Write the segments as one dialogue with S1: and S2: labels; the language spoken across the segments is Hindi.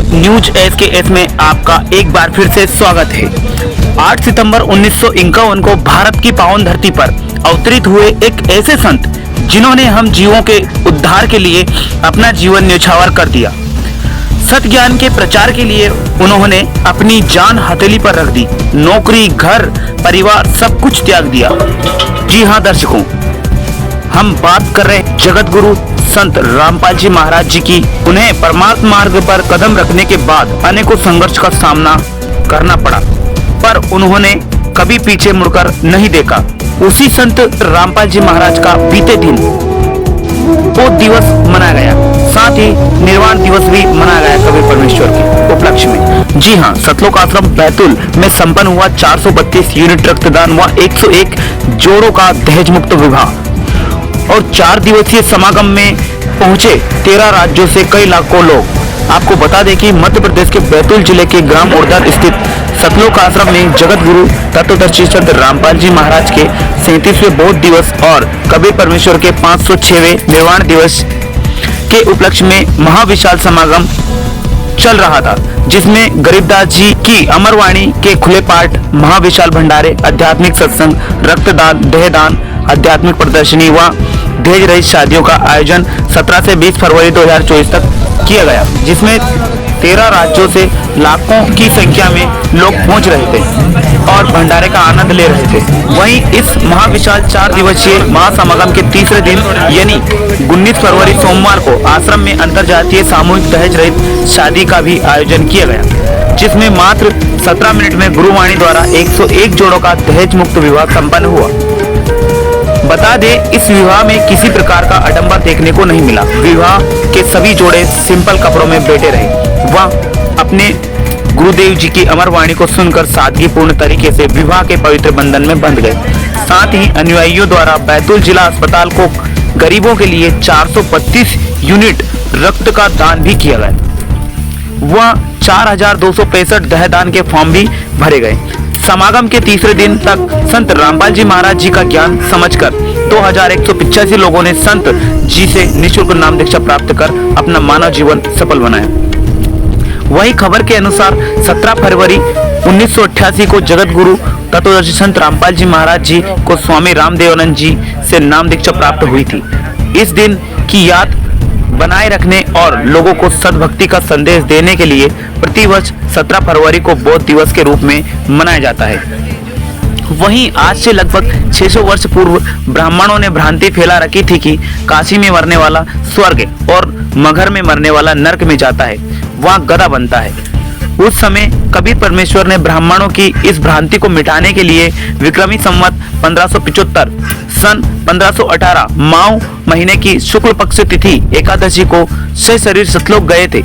S1: न्यूज एसकेएस में आपका एक बार फिर से स्वागत है। 8 सितंबर 1951 को भारत की पावन धरती पर अवतरित हुए एक ऐसे संत जिन्होंने हम जीवों के उद्धार के लिए अपना जीवन न्यौछावर कर दिया। सत्य ज्ञान के प्रचार के लिए उन्होंने अपनी जान हथेली पर रख दी, नौकरी, घर, परिवार सब कुछ त्याग दिया। जी हाँ दर्शकों, हम बात कर रहे हैं जगत गुरु संत रामपाल जी महाराज जी की। उन्हें परमात्मा मार्ग पर कदम रखने के बाद अनेकों संघर्ष का सामना करना पड़ा, पर उन्होंने कभी पीछे मुड़कर नहीं देखा। उसी संत रामपाल जी महाराज का बीते दिन वो दिवस मनाया गया, साथ ही निर्वाण दिवस भी मनाया गया कबीर परमेश्वर के उपलक्ष्य में। जी हाँ, सतलोक आश्रम बैतूल में संपन्न हुआ 432 यूनिट रक्तदान व 101 जोड़ों का दहेज मुक्त विवाह और 4 दिवसीय समागम में पहुंचे 13 राज्यों से कई लाखों लोग। आपको बता दें कि मध्य प्रदेश के बैतूल जिले के ग्राम उड़दर स्थित सतलोक आश्रम में जगत गुरु तत्वदर्शी संत रामपाल जी महाराज के 37वें बौद्ध दिवस और कबीर परमेश्वर के 506वें निर्वाण दिवस के उपलक्ष्य में महाविशाल समागम चल रहा था, जिसमें गरीबदास जी की अमरवाणी के खुले पाठ, महाविशाल भंडारे, आध्यात्मिक सत्संग, रक्तदान, देहदान, आध्यात्मिक प्रदर्शनी व दहेज रहित शादियों का आयोजन 17 से 20 फरवरी 2024 तक किया गया, जिसमें 13 राज्यों से लाखों की संख्या में लोग पहुंच रहे थे और भंडारे का आनंद ले रहे थे। वहीं इस महाविशाल 4 दिवसीय महासमागम के तीसरे दिन यानी 19 फरवरी सोमवार को आश्रम में अंतरजातीय सामूहिक दहेज रहित शादी का भी आयोजन किया गया, जिसमें मात्र 17 मिनट में गुरुवाणी द्वारा 101 जोड़ों का दहेज मुक्त विवाह संपन्न हुआ। बता दें, इस विवाह में किसी प्रकार का आडंबर देखने को नहीं मिला। विवाह के सभी जोड़े सिंपल कपड़ों में बैठे रहे। वह अपने गुरुदेव जी की अमरवाणी को सुनकर सादगीपूर्ण तरीके से विवाह के पवित्र बंधन में बंध गए। साथ ही अनुयायियों द्वारा बैतूल जिला अस्पताल को गरीबों के लिए 432 यूनिट रक्त का दान भी किया गया। वह 4265 दहदान के फॉर्म भी भरे गए। समागम के तीसरे दिन तक संत रामपाल जी महाराज जी का ज्ञान समझकर 2185 लोगों ने संत जी से निःशुल्क नाम दीक्षा प्राप्त कर अपना मानव जीवन सफल बनाया। वही खबर के अनुसार 17 फरवरी 1988 को जगत गुरु तत्वदर्शी संत रामपाल जी महाराज जी को स्वामी रामदेवानंद जी से नाम दीक्षा प्राप्त हुई थी। इस दिन की याद बनाए रखने और लोगों को सद्भक्ति का संदेश देने के लिए प्रतिवर्ष 17 फरवरी को बौद्ध दिवस के रूप में मनाया जाता है। वहीं आज से लगभग 600 वर्ष पूर्व ब्राह्मणों ने भ्रांति फैला रखी थी कि काशी में मरने वाला स्वर्ग और मगहर में मरने वाला नरक में जाता है, वहाँ गधा बनता है। उस समय कबीर परमेश्वर ने ब्राह्मणों की इस भ्रांति को मिटाने के लिए विक्रमी संवत 1575 सन 1518 माऊ महीने की शुक्ल पक्ष तिथि एकादशी को सशरीर सतलोक गए थे।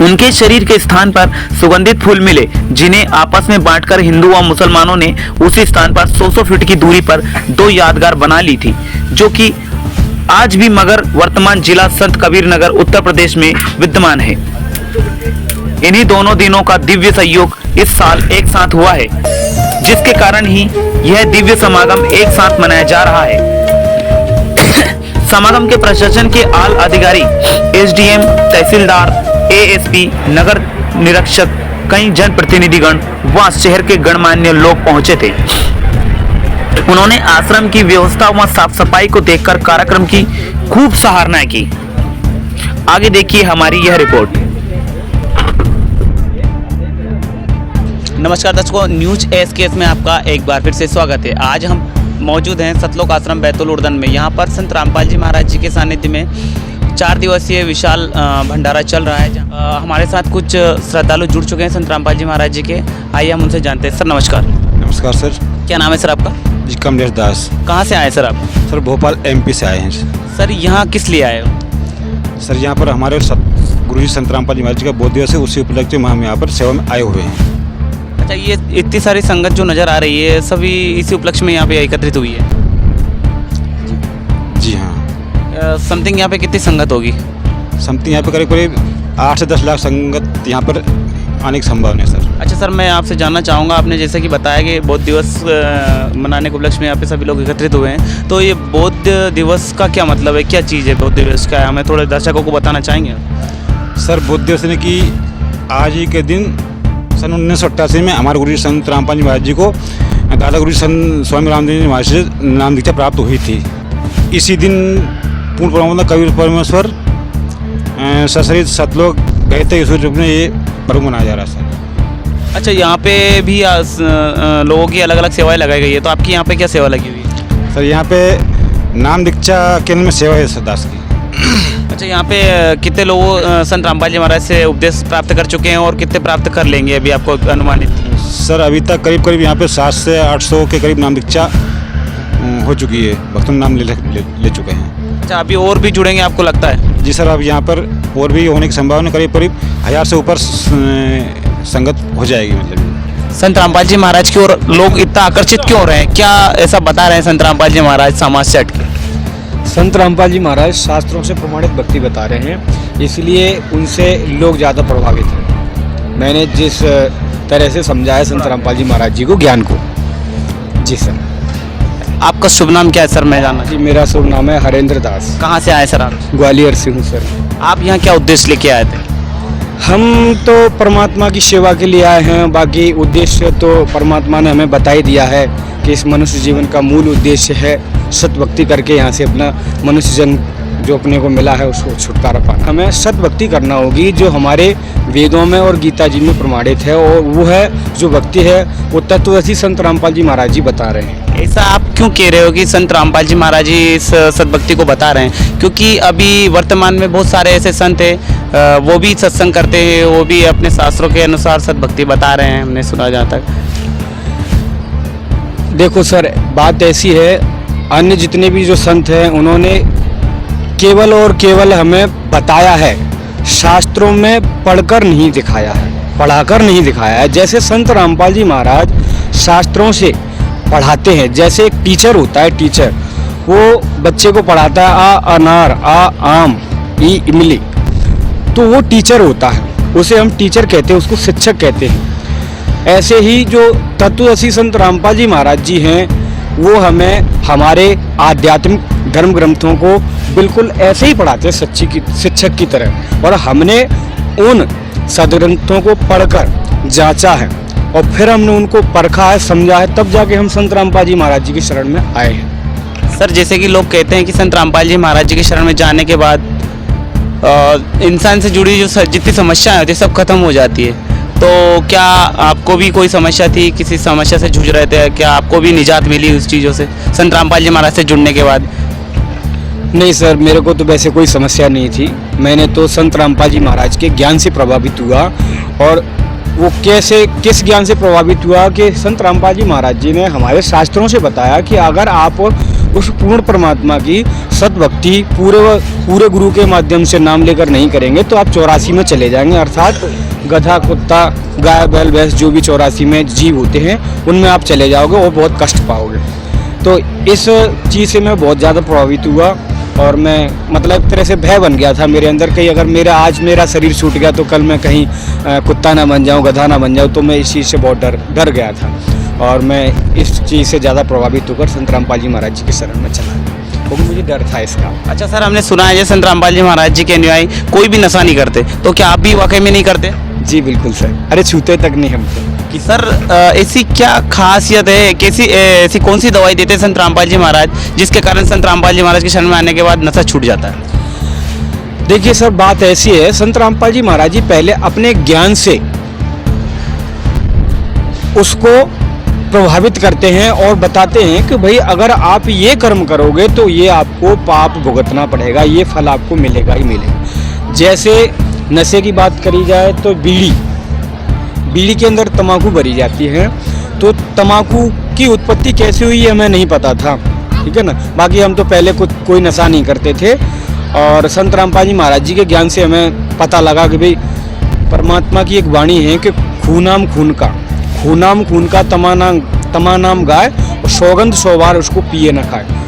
S1: उनके शरीर के स्थान पर सुगंधित फूल मिले, जिन्हें आपस में बांटकर हिंदू व मुसलमानों ने उसी स्थान पर 100 फीट की दूरी पर 2 यादगार बना ली थी, जो कि आज भी मगर वर्तमान जिला संत कबीर नगर उत्तर प्रदेश में विद्यमान है। इन्हीं दोनों दिनों का दिव्य संयोग इस साल एक साथ हुआ है, जिसके कारण ही यह दिव्य समागम एक साथ मनाया जा रहा है। समागम के प्रशासन के आला अधिकारी, एसडीएम, तहसीलदार, एएसपी, नगर निरीक्षक, कई जनप्रतिनिधिगण व शहर के गणमान्य लोग पहुंचे थे। उन्होंने आश्रम की व्यवस्था व साफ सफाई को देखकर कार्यक्रम की खूब सराहना की। आगे देखिए हमारी यह रिपोर्ट।
S2: नमस्कार दर्शकों, न्यूज एसकेएस में आपका एक बार फिर से स्वागत है। आज हम मौजूद हैं सतलोक आश्रम बैतूल उड़दन में। यहाँ पर संत रामपाल जी महाराज जी के सानिध्य में 4 दिवसीय विशाल भंडारा चल रहा है। हमारे साथ कुछ श्रद्धालु जुड़ चुके हैं संत रामपाल जी महाराज जी के। आइए हम उनसे जानते हैं। सर नमस्कार।
S3: नमस्कार सर।
S2: क्या नाम है सर आपका?
S3: जी कमलेश दास।
S2: कहाँ से आए सर आप?
S3: सर भोपाल एमपी से आए हैं।
S2: सर यहाँ किस लिए आए हो?
S3: सर यहाँ पर हमारे गुरु जी संत रामपाल जी महाराज जी का बौद्ध दिवस है, उसी उपलक्ष्य में हम यहाँ पर सेवा में आए हुए हैं।
S2: अच्छा, ये इतनी सारी संगत जो नज़र आ रही है सभी इसी उपलक्ष्य में यहाँ पे एकत्रित हुई है?
S3: जी हाँ।
S2: समथिंग यहाँ पे कितनी संगत होगी?
S3: समथिंग यहाँ पे करीब करीब 8 से 10 लाख संगत यहाँ पर आने की संभावना है सर।
S2: अच्छा सर, मैं आपसे जानना चाहूँगा, आपने जैसे कि बताया कि बौद्ध दिवस मनाने के उपलक्ष्य में यहाँ पे सभी लोग एकत्रित हुए हैं, तो ये बौद्ध दिवस का क्या मतलब है, क्या चीज़ है बौद्ध दिवस का? हमें थोड़े दर्शकों को बताना चाहेंगे?
S3: सर बुद्ध दिवस ने कि आज ही के दिन सन 1988 में हमारे गुरु जी संत रामपाल जी महाराज जी को दादा गुरु जी संत स्वामी रामदेव जी महाराज से नाम दीक्षा प्राप्त हुई थी। इसी दिन पूर्ण ब्रह्मानंद कबीर परमेश्वर सशरीर सतलोक गए थे, इस रूप में ये पर्व मनाया जा रहा है सर।
S2: अच्छा, यहाँ पे भी लोगों की अलग अलग सेवाएं लगाई गई है, तो आपकी यहाँ पे क्या सेवा लगी हुई है?
S3: सर यहाँ पे नाम दीक्षा केंद्र में सेवा है सरदास की।
S2: अच्छा, यहाँ पे कितने लोग संत रामपाल जी महाराज से उपदेश प्राप्त कर चुके हैं और कितने प्राप्त कर लेंगे अभी आपको अनुमानित?
S3: सर अभी तक करीब करीब यहाँ पे 700 से 800 के करीब नाम दीक्षा हो चुकी है, भक्तों ने नाम ले चुके हैं।
S2: अच्छा, अभी और भी जुड़ेंगे आपको लगता है?
S3: जी सर, अब यहाँ पर और भी होने की संभावना करीब करीब 1000 से ऊपर संगत हो जाएगी। मतलब
S2: संत रामपाल जी महाराज की ओर लोग इतना आकर्षित क्यों हो रहे हैं? क्या ऐसा बता रहे हैं संत रामपाल जी महाराज समाज से हटके?
S4: संत रामपाल जी महाराज शास्त्रों से प्रमाणित भक्ति बता रहे हैं, इसलिए उनसे लोग ज़्यादा प्रभावित हैं। मैंने जिस तरह से समझाया संत रामपाल जी महाराज जी को ज्ञान को। जी सर।
S2: आपका शुभ नाम क्या है सर, मैं जानना?
S4: जी मेरा शुभ नाम है हरेंद्र दास।
S2: कहाँ से आए सर आप?
S4: ग्वालियर से हूँ सर।
S2: आप यहाँ क्या उद्देश्य लेके आए थे?
S4: हम तो परमात्मा की सेवा के लिए आए हैं, बाकी उद्देश्य तो परमात्मा ने हमें बता ही दिया है कि इस मनुष्य जीवन का मूल उद्देश्य है सतभक्ति करके यहाँ से अपना मनुष्य जन्म जो अपने को मिला है उसको छुटकारा पाना। हमें सतभक्ति करना होगी जो हमारे वेदों में और गीता जी में प्रमाणित है, और वो है जो भक्ति है वो तत्वदर्शी संत रामपाल जी महाराज जी बता रहे हैं।
S2: ऐसा आप क्यों कह रहे हो कि संत रामपाल जी महाराज जी इस सतभक्ति को बता रहे हैं? क्योंकि अभी वर्तमान में बहुत सारे ऐसे संत हैं, वो भी सत्संग करते हैं, वो भी अपने शास्त्रों के अनुसार सतभक्ति बता रहे हैं, हमने सुना जहाँ तक।
S4: देखो सर, बात ऐसी है, अन्य जितने भी जो संत हैं उन्होंने केवल और केवल हमें बताया है, शास्त्रों में पढ़कर नहीं दिखाया है, पढ़ाकर नहीं दिखाया है। जैसे संत रामपाल जी महाराज शास्त्रों से पढ़ाते हैं, जैसे एक टीचर होता है, टीचर वो बच्चे को पढ़ाता है आ अनार, आ आम, ई इमली, तो वो टीचर होता है, उसे हम टीचर कहते हैं, उसको शिक्षक कहते हैं। ऐसे ही जो तत्वदर्शी संत रामपाल जी महाराज जी हैं वो हमें हमारे आध्यात्मिक धर्म ग्रंथों को बिल्कुल ऐसे ही पढ़ाते हैं शिक्षक की तरह, और हमने उन सदग्रंथों को पढ़कर जांचा है और फिर हमने उनको परखा है, समझा है, तब जाके हम संत रामपाल जी महाराज जी की शरण में आए हैं।
S2: सर, जैसे कि लोग कहते हैं कि संत रामपाल जी महाराज जी की शरण में जाने के बाद इंसान से जुड़ी जो जितनी समस्याएं होती है सब खत्म हो जाती है, तो क्या आपको भी कोई समस्या थी, किसी समस्या से जूझ रहे थे, क्या आपको भी निजात मिली उस चीज़ों से संत रामपाल जी महाराज से जुड़ने के बाद?
S4: नहीं सर, मेरे को तो वैसे कोई समस्या नहीं थी। मैंने तो संत रामपाल जी महाराज के ज्ञान से प्रभावित हुआ, और वो कैसे, किस ज्ञान से प्रभावित हुआ कि संत रामपाल जी महाराज जी ने हमारे शास्त्रों से बताया कि अगर आप उस पूर्ण परमात्मा की सतभक्ति पूरे गुरु के माध्यम से नाम लेकर नहीं करेंगे तो आप 84 में चले जाएंगे, अर्थात गधा, कुत्ता, गाय, बैल, भैंस जो भी 84 में जीव होते हैं उनमें आप चले जाओगे और बहुत कष्ट पाओगे। तो इस चीज़ से मैं बहुत ज़्यादा प्रभावित हुआ, और मैं मतलब एक तरह से भय बन गया था मेरे अंदर, कहीं अगर आज मेरा शरीर छूट गया तो कल मैं कहीं कुत्ता ना बन जाऊँ, गधा ना बन जाऊँ, तो मैं इस चीज़ से बहुत डर गया था, और मैं इस चीज़ से ज़्यादा प्रभावित होकर संत रामपाल जी महाराज जी की शरण में चला गया, क्योंकि मुझे डर था इसका।
S2: अच्छा सर, हमने सुना है संत रामपाल जी महाराज जी के अनुयायी कोई भी नशा नहीं करते, तो क्या आप भी वाकई में नहीं करते?
S4: जी बिल्कुल सर, अरे छूते तक नहीं हम तो।
S2: कि सर ऐसी क्या खासियत है, कैसी ऐसी कौन सी दवाई देते हैं संत रामपाल जी महाराज जिसके कारण संत रामपाल जी महाराज के शरण में आने के बाद नशा छूट जाता है?
S4: देखिए सर, बात ऐसी है, संत रामपाल जी महाराज जी पहले अपने ज्ञान से उसको प्रभावित करते हैं और बताते हैं कि भाई अगर आप ये कर्म करोगे तो ये आपको पाप भुगतना पड़ेगा, ये फल आपको मिलेगा ही मिलेगा। जैसे नशे की बात करी जाए तो बीड़ी के अंदर तम्बाकू भरी जाती है, तो तम्बाकू की उत्पत्ति कैसे हुई ये हमें नहीं पता था, ठीक है ना। बाकी हम तो पहले कोई नशा नहीं करते थे, और संत रामपाल जी महाराज जी के ज्ञान से हमें पता लगा कि भाई परमात्मा की एक वाणी है कि खूनाम खून का तमानाम गाय, और सौगंध 100 बार उसको पिए न खाए।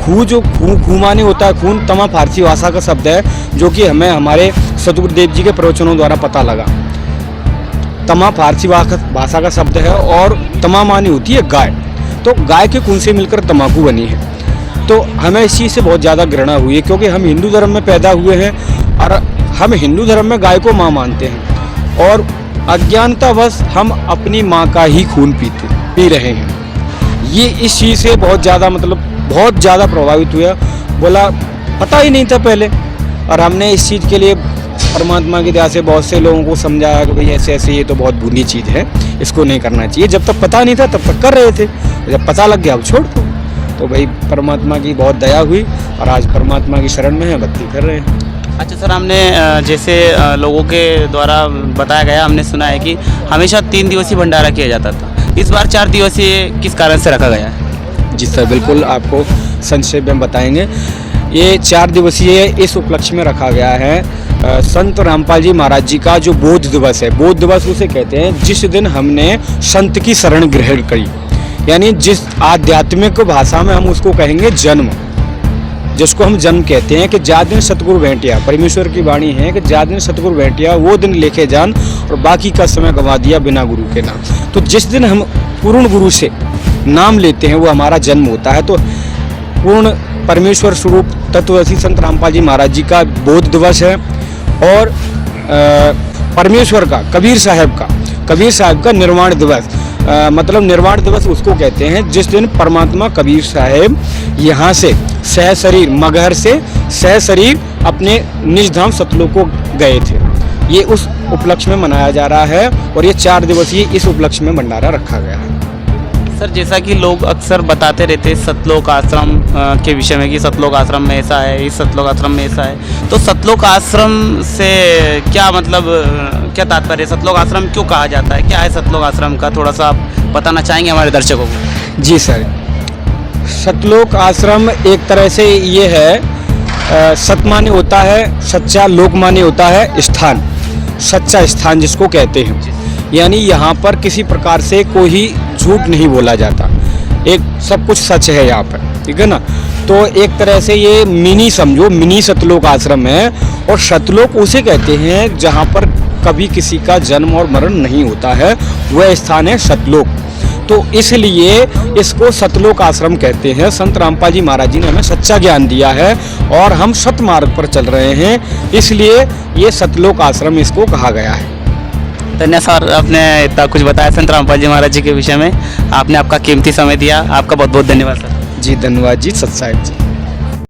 S4: खू माने होता है खून, तमा फारसी भाषा का शब्द है जो कि हमें हमारे सतगुरुदेव जी के प्रवचनों द्वारा पता लगा। तमा फारसी भाषा का शब्द है, और तमा मानी होती है गाय, तो गाय के खून से मिलकर तम्बाकू बनी है। तो हमें इस चीज़ से बहुत ज़्यादा घृणा हुई है, क्योंकि हम हिंदू धर्म में पैदा हुए हैं, और हम हिंदू धर्म में गाय को माँ मानते हैं और अज्ञानतावश हम अपनी माँ का ही खून पी रहे हैं। ये इस चीज़ से बहुत ज़्यादा प्रभावित हुआ। बोला पता ही नहीं था पहले, और हमने इस चीज़ के लिए परमात्मा की दया से बहुत से लोगों को समझाया कि भाई ऐसे ऐसे ये तो बहुत बुरी चीज़ है, इसको नहीं करना चाहिए। जब तक पता नहीं था तब तक कर रहे थे, जब पता लग गया अब छोड़ दो। तो भाई परमात्मा की बहुत दया हुई और आज परमात्मा की शरण में है, भक्ति कर रहे हैं।
S2: अच्छा सर, हमने जैसे लोगों के द्वारा बताया गया, हमने सुना है कि हमेशा 3 दिवसीय भंडारा किया जाता था, इस बार 4 दिवसीय किस कारण से रखा गया है?
S4: जी सर, बिल्कुल आपको संक्षेप में बताएंगे। ये 4 दिवसीय इस उपलक्ष्य में रखा गया है संत रामपाल जी महाराज जी का जो बोध दिवस है। बोध दिवस उसे कहते हैं जिस दिन हमने संत की शरण ग्रहण करी, यानी जिस आध्यात्मिक भाषा में हम उसको कहेंगे जन्म, जिसको हम जन्म कहते हैं कि जा दिन सतगुरु भेंटिया। परमेश्वर की वाणी है कि जा दिन सतगुरु भेंटिया वो दिन लेके जान और बाकी का समय गंवा दिया बिना गुरु के नाम। तो जिस दिन हम पूर्ण गुरु से नाम लेते हैं वो हमारा जन्म होता है। तो पूर्ण परमेश्वर स्वरूप तत्वदर्शी संत रामपाल जी महाराज जी का बोध दिवस है और परमेश्वर का कबीर साहब का निर्वाण दिवस। मतलब निर्वाण दिवस उसको कहते हैं जिस दिन परमात्मा कबीर साहब यहाँ से सहशरीर मगहर से सहशरीर अपने निज धाम सतलोक को गए थे। ये उस उपलक्ष्य में मनाया जा रहा है और ये 4 दिवसीय इस उपलक्ष्य में भंडारा रखा गया है।
S2: सर, जैसा कि लोग अक्सर बताते रहते हैं सतलोक आश्रम के विषय में कि सतलोक आश्रम में ऐसा है, इस सतलोक आश्रम में ऐसा है, तो सतलोक आश्रम से क्या मतलब क्या तात्पर्य है? सतलोक आश्रम क्यों कहा जाता है? क्या है सतलोक आश्रम का, थोड़ा सा आप बताना चाहेंगे हमारे दर्शकों को?
S4: जी सर, सतलोक आश्रम एक तरह से ये है, सत माने होता है सच्चा, लोक माने होता है स्थान, सच्चा स्थान जिसको कहते हैं। यानी यहाँ पर किसी प्रकार से कोई झूठ नहीं बोला जाता, एक सब कुछ सच है यहाँ पर, ठीक है ना। तो एक तरह से ये मिनी सतलोक आश्रम है। और सतलोक उसे कहते हैं जहाँ पर कभी किसी का जन्म और मरण नहीं होता है, वह स्थान है सतलोक। तो इसलिए इसको सतलोक आश्रम कहते हैं। संत रामपाल जी महाराज जी ने हमें सच्चा ज्ञान दिया है और हम सत मार्ग पर चल रहे हैं, इसलिए ये सतलोक आश्रम इसको कहा गया है।
S2: धन्यवाद सर, आपने इतना कुछ बताया संत रामपाल जी महाराज जी के विषय में, आपने आपका कीमती समय दिया, आपका बहुत बहुत धन्यवाद सर।
S4: जी धन्यवाद जी, सत साहिब जी।